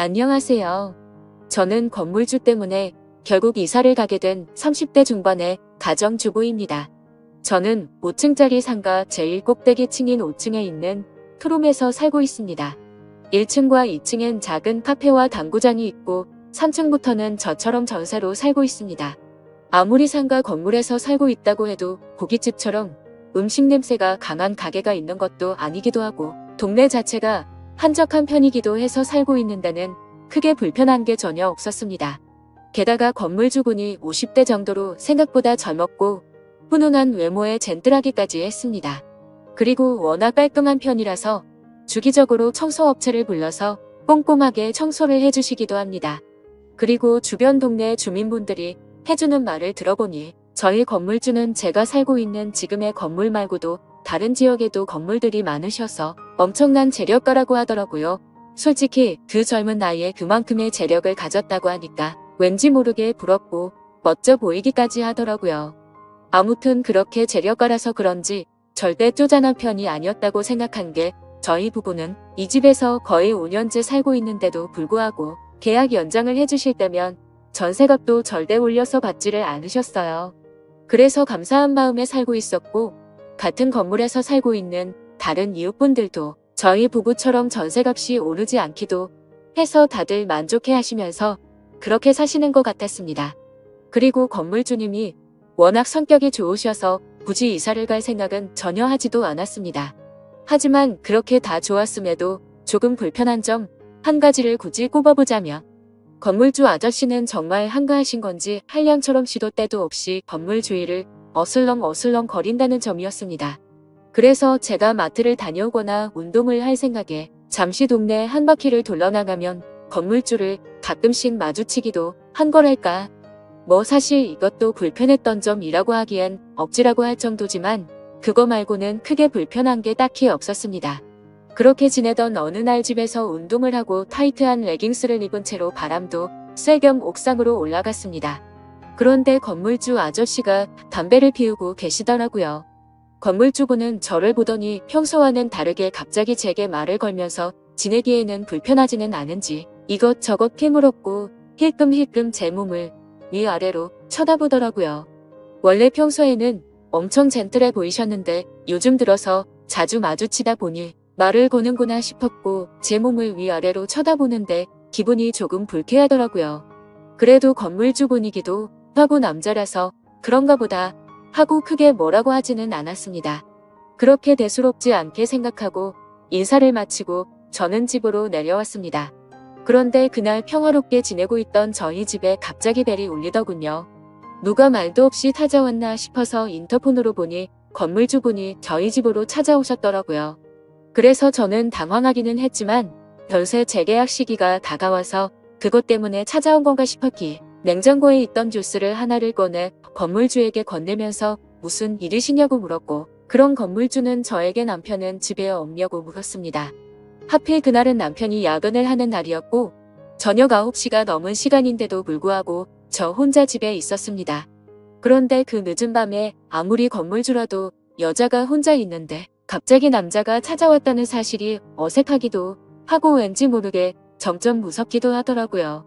안녕하세요. 저는 건물주 때문에 결국 이사를 가게 된 30대 중반의 가정주부입니다. 저는 5층짜리 상가 제일 꼭대기층인 5층에 있는 투룸에서 살고 있습니다. 1층과 2층엔 작은 카페와 당구장이 있고 3층부터는 저처럼 전세로 살고 있습니다. 아무리 상가 건물에서 살고 있다고 해도 고깃집처럼 음식 냄새가 강한 가게가 있는 것도 아니기도 하고 동네 자체가 한적한 편이기도 해서 살고 있는 데는 크게 불편한 게 전혀 없었습니다. 게다가 건물주분이 50대 정도로 생각보다 젊었고 훈훈한 외모에 젠틀하기까지 했습니다. 그리고 워낙 깔끔한 편이라서 주기적으로 청소업체를 불러서 꼼꼼하게 청소를 해주시기도 합니다. 그리고 주변 동네 주민분들이 해주는 말을 들어보니 저희 건물주는 제가 살고 있는 지금의 건물 말고도 다른 지역에도 건물들이 많으셔서 엄청난 재력가라고 하더라고요. 솔직히 그 젊은 나이에 그만큼의 재력을 가졌다고 하니까 왠지 모르게 부럽고 멋져 보이기까지 하더라고요. 아무튼 그렇게 재력가라서 그런지 절대 쪼잔한 편이 아니었다고 생각한 게 저희 부부는 이 집에서 거의 5년째 살고 있는데도 불구하고 계약 연장을 해주실 때면 전세값도 절대 올려서 받지를 않으셨어요. 그래서 감사한 마음에 살고 있었고 같은 건물에서 살고 있는 다른 이웃분들도 저희 부부처럼 전세값이 오르지 않기도 해서 다들 만족해 하시면서 그렇게 사시는 것 같았습니다. 그리고 건물주님이 워낙 성격이 좋으셔서 굳이 이사를 갈 생각은 전혀 하지도 않았습니다. 하지만 그렇게 다 좋았음에도 조금 불편한 점 한 가지를 굳이 꼽아보자면 건물주 아저씨는 정말 한가하신 건지 한량처럼 시도 때도 없이 건물 주위를 어슬렁어슬렁 거린다는 점이었습니다. 그래서 제가 마트를 다녀오거나 운동을 할 생각에 잠시 동네 한 바퀴를 돌러나가면 건물주를 가끔씩 마주치기도 한 거랄까. 뭐 사실 이것도 불편했던 점이라고 하기엔 억지라고 할 정도지만 그거 말고는 크게 불편한 게 딱히 없었습니다. 그렇게 지내던 어느 날 집에서 운동을 하고 타이트한 레깅스를 입은 채로 바람도 쐴 겸 옥상으로 올라갔습니다. 그런데 건물주 아저씨가 담배를 피우고 계시더라고요. 건물주분은 저를 보더니 평소와는 다르게 갑자기 제게 말을 걸면서 지내기에는 불편하지는 않은지 이것저것 캐물었고 힐끔힐끔 제 몸을 위아래로 쳐다보더라고요. 원래 평소에는 엄청 젠틀해 보이셨는데 요즘 들어서 자주 마주치다 보니 말을 거는구나 싶었고 제 몸을 위아래로 쳐다보는데 기분이 조금 불쾌하더라고요. 그래도 건물주 분위기도 하고 남자라서 그런가 보다 하고 크게 뭐라고 하지는 않았습니다. 그렇게 대수롭지 않게 생각하고 인사를 마치고 저는 집으로 내려왔습니다. 그런데 그날 평화롭게 지내고 있던 저희 집에 갑자기 벨이 울리더군요. 누가 말도 없이 찾아왔나 싶어서 인터폰으로 보니 건물주분이 저희 집으로 찾아오셨더라고요. 그래서 저는 당황하기는 했지만 별세 재계약 시기가 다가와서 그것 때문에 찾아온 건가 싶었기에 냉장고에 있던 주스를 하나를 꺼내 건물주에게 건네면서 무슨 일이시냐고 물었고 그런 건물주는 저에게 남편은 집에 없냐고 물었습니다. 하필 그날은 남편이 야근을 하는 날이었고 저녁 9시가 넘은 시간인데도 불구하고 저 혼자 집에 있었습니다. 그런데 그 늦은 밤에 아무리 건물주라도 여자가 혼자 있는데 갑자기 남자가 찾아왔다는 사실이 어색하기도 하고 왠지 모르게 점점 무섭기도 하더라고요.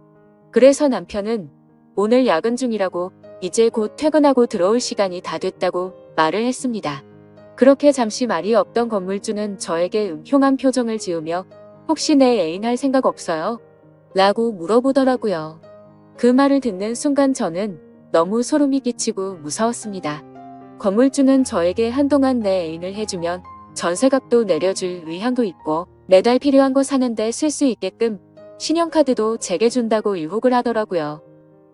그래서 남편은 오늘 야근 중이라고 이제 곧 퇴근하고 들어올 시간이 다 됐다고 말을 했습니다. 그렇게 잠시 말이 없던 건물주는 저에게 음흉한 표정을 지으며 혹시 내 애인 할 생각 없어요? 라고 물어보더라고요. 그 말을 듣는 순간 저는 너무 소름이 끼치고 무서웠습니다. 건물주는 저에게 한동안 내 애인을 해주면 전세값도 내려줄 의향도 있고 매달 필요한 거 사는데 쓸 수 있게끔 신용카드도 제게 준다고 유혹을 하더라고요.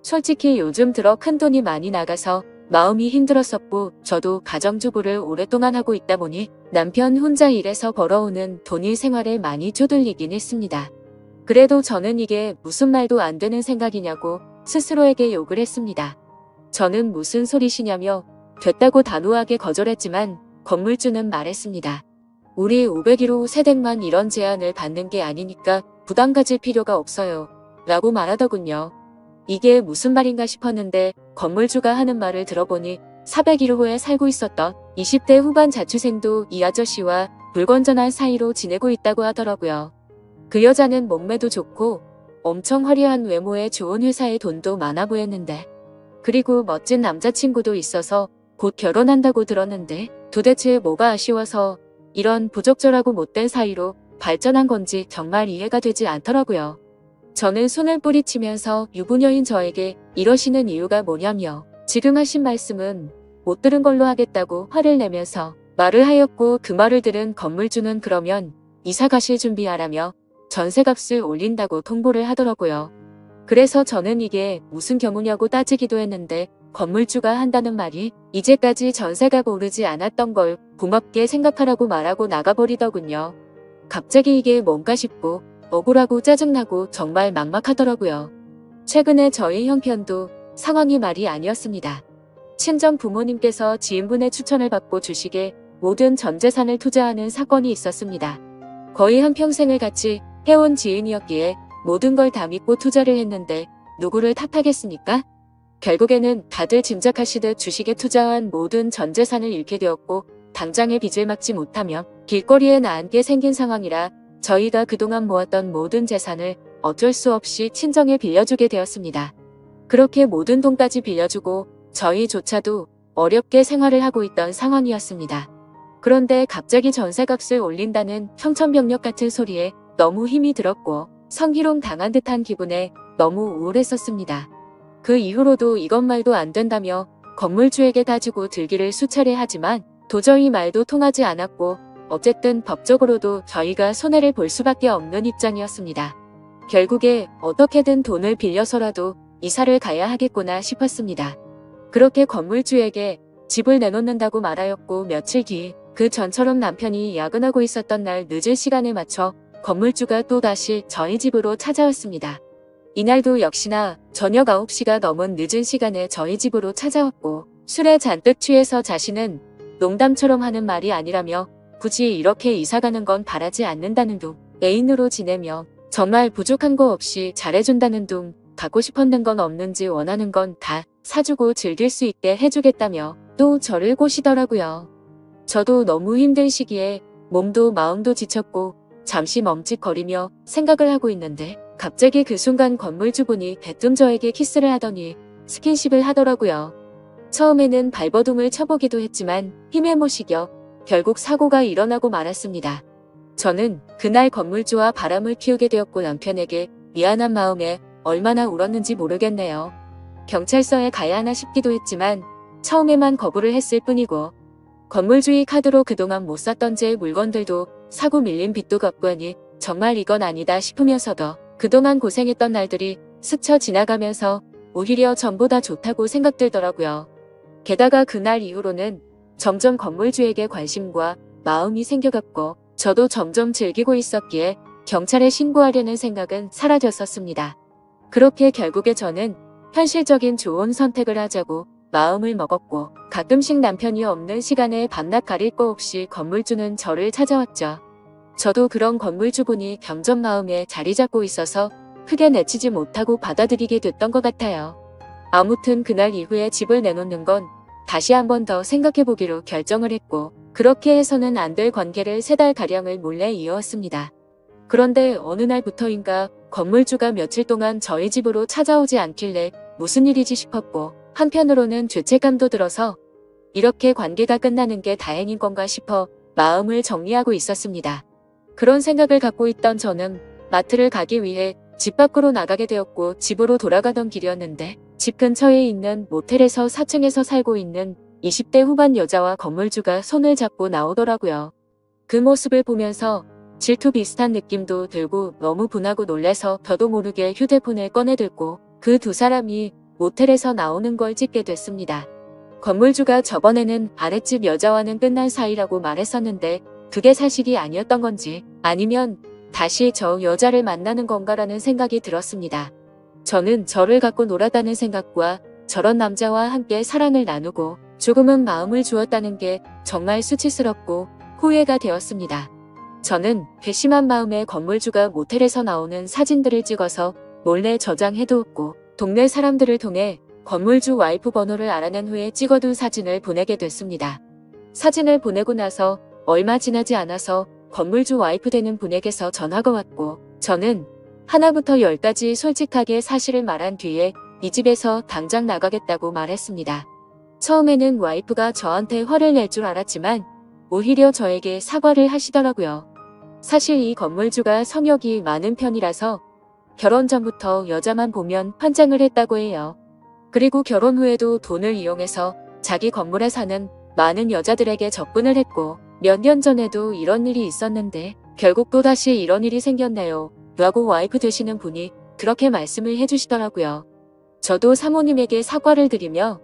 솔직히 요즘 들어 큰돈이 많이 나가서 마음이 힘들었었고 저도 가정주부를 오랫동안 하고 있다 보니 남편 혼자 일해서 벌어오는 돈이 생활에 많이 쪼들리긴 했습니다. 그래도 저는 이게 무슨 말도 안 되는 생각이냐고 스스로에게 욕을 했습니다. 저는 무슨 소리시냐며 됐다고 단호하게 거절했지만 건물주는 말했습니다. 우리 501호 세댁만 이런 제안을 받는 게 아니니까 부담 가질 필요가 없어요. 라고 말하더군요. 이게 무슨 말인가 싶었는데 건물주가 하는 말을 들어보니 401호에 살고 있었던 20대 후반 자취생도 이 아저씨와 불건전한 사이로 지내고 있다고 하더라고요. 그 여자는 몸매도 좋고 엄청 화려한 외모에 좋은 회사에 돈도 많아 보였는데, 그리고 멋진 남자친구도 있어서 곧 결혼한다고 들었는데 도대체 뭐가 아쉬워서 이런 부적절하고 못된 사이로 발전한 건지 정말 이해가 되지 않더라고요. 저는 손을 뿌리치면서 유부녀인 저에게 이러시는 이유가 뭐냐며 지금 하신 말씀은 못 들은 걸로 하겠다고 화를 내면서 말을 하였고, 그 말을 들은 건물주는 그러면 이사 가실 준비하라며 전세값을 올린다고 통보를 하더라고요. 그래서 저는 이게 무슨 경우냐고 따지기도 했는데 건물주가 한다는 말이 이제까지 전세가 오르지 않았던 걸 고맙게 생각하라고 말하고 나가버리더군요. 갑자기 이게 뭔가 싶고 억울하고 짜증나고 정말 막막하더라고요. 최근에 저희 형편도 상황이 말이 아니었습니다. 친정 부모님께서 지인분의 추천을 받고 주식에 모든 전 재산을 투자하는 사건이 있었습니다. 거의 한평생을 같이 해온 지인이었기에 모든 걸 다 믿고 투자를 했는데 누구를 탓하겠습니까? 결국에는 다들 짐작하시듯 주식에 투자한 모든 전 재산을 잃게 되었고, 당장의 빚을 막지 못하며 길거리에 나앉게 생긴 상황이라 저희가 그동안 모았던 모든 재산을 어쩔 수 없이 친정에 빌려주게 되었습니다. 그렇게 모든 돈까지 빌려주고 저희조차도 어렵게 생활을 하고 있던 상황이었습니다. 그런데 갑자기 전세값을 올린다는 청천벽력 같은 소리에 너무 힘이 들었고 성희롱 당한 듯한 기분에 너무 우울했었습니다. 그 이후로도 이것 말도 안 된다며 건물주에게 따지고 들기를 수차례 하지만 도저히 말도 통하지 않았고, 어쨌든 법적으로도 저희가 손해를 볼 수밖에 없는 입장이었습니다. 결국에 어떻게든 돈을 빌려서라도 이사를 가야 하겠구나 싶었습니다. 그렇게 건물주에게 집을 내놓는다고 말하였고, 며칠 뒤 그 전처럼 남편이 야근하고 있었던 날 늦은 시간에 맞춰 건물주가 또다시 저희 집으로 찾아왔습니다. 이날도 역시나 저녁 9시가 넘은 늦은 시간에 저희 집으로 찾아왔고, 술에 잔뜩 취해서 자신은 농담처럼 하는 말이 아니라며 굳이 이렇게 이사가는 건 바라지 않는다는 둥, 애인으로 지내며 정말 부족한 거 없이 잘해준다는 둥, 갖고 싶었는 건 없는지 원하는 건 다 사주고 즐길 수 있게 해주겠다며 또 저를 꼬시더라고요. 저도 너무 힘든 시기에 몸도 마음도 지쳤고 잠시 멈칫거리며 생각을 하고 있는데 갑자기 그 순간 건물주분이 대뜸 저에게 키스를 하더니 스킨십을 하더라고요. 처음에는 발버둥을 쳐보기도 했지만 힘에 못 이겨 결국 사고가 일어나고 말았습니다. 저는 그날 건물주와 바람을 피우게 되었고, 남편에게 미안한 마음에 얼마나 울었는지 모르겠네요. 경찰서에 가야 하나 싶기도 했지만 처음에만 거부를 했을 뿐이고, 건물주의 카드로 그동안 못 샀던 제 물건들도 사고 밀린 빚도 갚고 하니 정말 이건 아니다 싶으면서도 그동안 고생했던 날들이 스쳐 지나가면서 오히려 전보다 좋다고 생각들더라고요. 게다가 그날 이후로는 점점 건물주에게 관심과 마음이 생겨갔고, 저도 점점 즐기고 있었기에 경찰에 신고하려는 생각은 사라졌었습니다. 그렇게 결국에 저는 현실적인 좋은 선택을 하자고 마음을 먹었고, 가끔씩 남편이 없는 시간에 밤낮 가릴 거 없이 건물주는 저를 찾아왔죠. 저도 그런 건물주분이 점점 마음에 자리 잡고 있어서 크게 내치지 못하고 받아들이게 됐던 것 같아요. 아무튼 그날 이후에 집을 내놓는 건 다시 한 번 더 생각해보기로 결정을 했고, 그렇게 해서는 안 될 관계를 3달가량을 몰래 이어왔습니다. 그런데 어느 날부터인가 건물주가 며칠 동안 저희 집으로 찾아오지 않길래 무슨 일이지 싶었고, 한편으로는 죄책감도 들어서 이렇게 관계가 끝나는 게 다행인 건가 싶어 마음을 정리하고 있었습니다. 그런 생각을 갖고 있던 저는 마트를 가기 위해 집 밖으로 나가게 되었고, 집으로 돌아가던 길이었는데 집 근처에 있는 모텔에서 4층에서 살고 있는 20대 후반 여자와 건물주가 손을 잡고 나오더라고요. 그 모습을 보면서 질투 비슷한 느낌도 들고 너무 분하고 놀라서 저도 모르게 휴대폰을 꺼내들고 그 두 사람이 모텔에서 나오는 걸 찍게 됐습니다. 건물주가 저번에는 아랫집 여자와는 끝난 사이라고 말했었는데 그게 사실이 아니었던 건지 아니면 다시 저 여자를 만나는 건가라는 생각이 들었습니다. 저는 저를 갖고 놀았다는 생각과 저런 남자와 함께 사랑을 나누고 조금은 마음을 주었다는 게 정말 수치스럽고 후회가 되었습니다. 저는 괘씸한 마음에 건물주가 모텔에서 나오는 사진들을 찍어서 몰래 저장해두었고, 동네 사람들을 통해 건물주 와이프 번호를 알아낸 후에 찍어둔 사진을 보내게 됐습니다. 사진을 보내고 나서 얼마 지나지 않아서 건물주 와이프 되는 분에게서 전화가 왔고, 저는 하나부터 열까지 솔직하게 사실을 말한 뒤에 이 집에서 당장 나가겠다고 말했습니다. 처음에는 와이프가 저한테 화를 낼 줄 알았지만 오히려 저에게 사과를 하시더라고요. 사실 이 건물주가 성욕이 많은 편이라서 결혼 전부터 여자만 보면 환장을 했다고 해요. 그리고 결혼 후에도 돈을 이용해서 자기 건물에 사는 많은 여자들에게 접근을 했고 몇 년 전에도 이런 일이 있었는데 결국 또다시 이런 일이 생겼네요. 라고 와이프 되시는 분이 그렇게 말씀을 해주시더라고요. 저도 사모님에게 사과를 드리며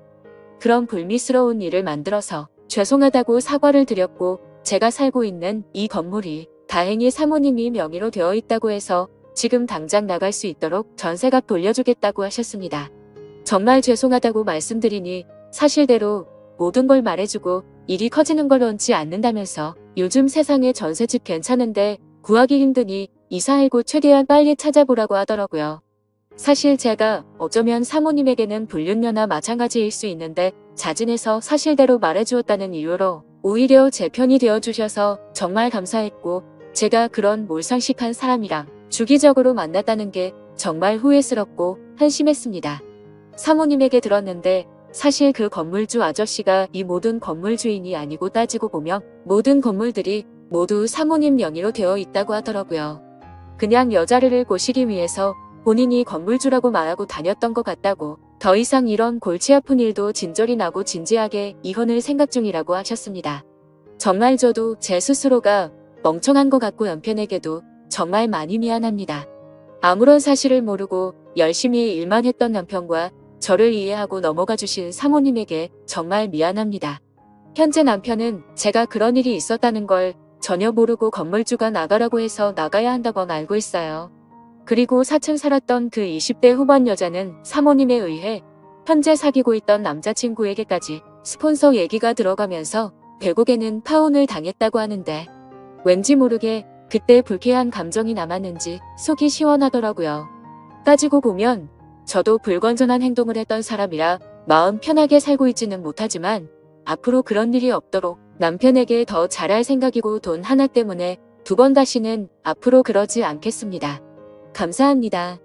그런 불미스러운 일을 만들어서 죄송하다고 사과를 드렸고 제가 살고 있는 이 건물이 다행히 사모님이 명의로 되어 있다고 해서 지금 당장 나갈 수 있도록 전세값 돌려주겠다고 하셨습니다. 정말 죄송하다고 말씀드리니 사실대로 모든 걸 말해주고 일이 커지는 걸 원치 않는다면서 요즘 세상에 전세집 괜찮은데 구하기 힘드니 이사할 곳 최대한 빨리 찾아보라고 하더라고요. 사실 제가 어쩌면 사모님에게는 불륜녀나 마찬가지일 수 있는데 자진해서 사실대로 말해주었다는 이유로 오히려 제 편이 되어주셔서 정말 감사했고 제가 그런 몰상식한 사람이랑 주기적으로 만났다는 게 정말 후회스럽고 한심했습니다. 사모님에게 들었는데 사실 그 건물주 아저씨가 이 모든 건물 주인이 아니고 따지고 보면 모든 건물들이 모두 사모님 명의로 되어 있다고 하더라고요. 그냥 여자를 꼬시기 위해서 본인이 건물주라고 말하고 다녔던 것 같다고 더 이상 이런 골치 아픈 일도 진절이 나고 진지하게 이혼을 생각 중이라고 하셨습니다. 정말 저도 제 스스로가 멍청한 것 같고 남편에게도 정말 많이 미안합니다. 아무런 사실을 모르고 열심히 일만 했던 남편과 저를 이해하고 넘어가 주신 사모님에게 정말 미안합니다. 현재 남편은 제가 그런 일이 있었다는 걸 전혀 모르고 건물주가 나가라고 해서 나가야 한다고 알고 있어요. 그리고 4층 살았던 그 20대 후반 여자는 사모님에 의해 현재 사귀고 있던 남자친구에게까지 스폰서 얘기가 들어가면서 결국에는 파혼을 당했다고 하는데 왠지 모르게 그때 불쾌한 감정이 남았는지 속이 시원하더라고요. 따지고 보면 저도 불건전한 행동을 했던 사람이라 마음 편하게 살고 있지는 못하지만 앞으로 그런 일이 없도록 남편에게 더 잘할 생각이고 돈 하나 때문에 두 번 다시는 앞으로 그러지 않겠습니다. 감사합니다.